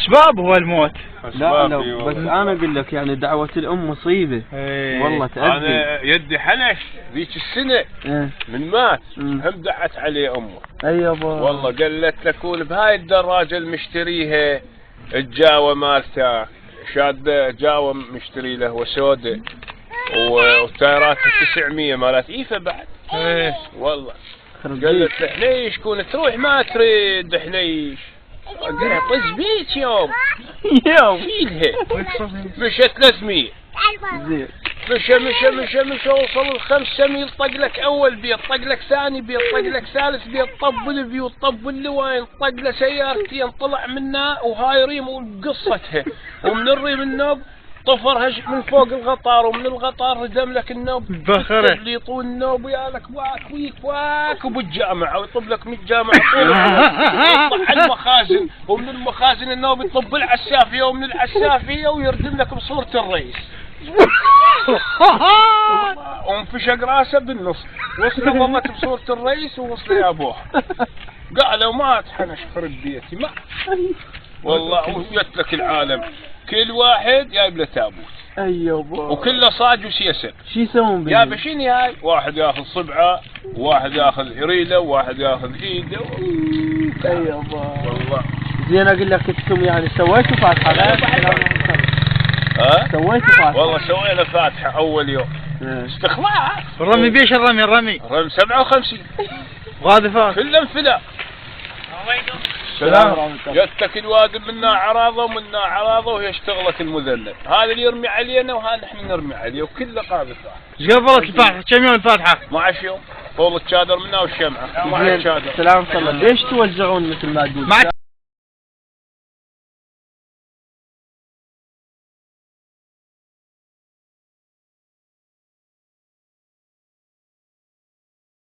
اسباب هو الموت. لا بس انا اقول لك يعني دعوة الام مصيبة. والله تأذي. انا يدي حنش ذيك السنة من مات هم دعت عليه امه. اي يابا والله قالت لكون بهاي الدراجة المشتريها الجاوة مالته شاد جاوة مشتري له وسودة وتايراتها 900 مالت ايفا بعد. والله قالت له حنيش كون تروح ما تريد حنيش. طز بيت يوم فيلها مشت 300 مشى وصل ال500 طق لك اول بيت طق لك ثاني بيت طق لك ثالث بيت طب البيوت طب اللوين طق له سيارتين طلع منها وهاي ريم وقصتها ومن الريم النوب طفرها من فوق الغطار ومن الغطار ردم لك النوب بخره اللي يطول النوب ويا لك واك ويك واك وبالجامعة ويطب لك من الجامعة يطلع على المخازن ومن المخازن النوب يطب العسافية ومن العسافية ويردم لك بصورة الرئيس وانفشق راسه بالنص وصل والله بصورة الرئيس ووصل يا ابوه قالوا ما تحنش خرب بيتي ما والله وجت لك العالم كل واحد جايب له تابوت. ايوه وكله صاج وسيسر. شو يسوون بيه؟ يا بشيني هاي واحد ياخذ صبعه وواحد ياخذ ريله وواحد ياخذ ايده. ايوه والله زين اقول لك انتم يعني سويتوا فاتحه؟ سويتوا فاتحه؟ والله سوينا فاتحه اول يوم. استخلاع. الرمي بيش الرمي 57 وهذا فات كله انفلات. سلام. جتك الوادم منا عراضه ومنا عراضه وهي اشتغلت المذنب. هذا اللي يرمي علينا وهذا نحن نرمي عليه وكله قاذفه. ايش قبلت الفاتحه؟ كم يوم الفاتحه؟ 12 يوم. طول الشادر منا والشمعه. سلام صلى. ليش توزعون مثل ما تقول؟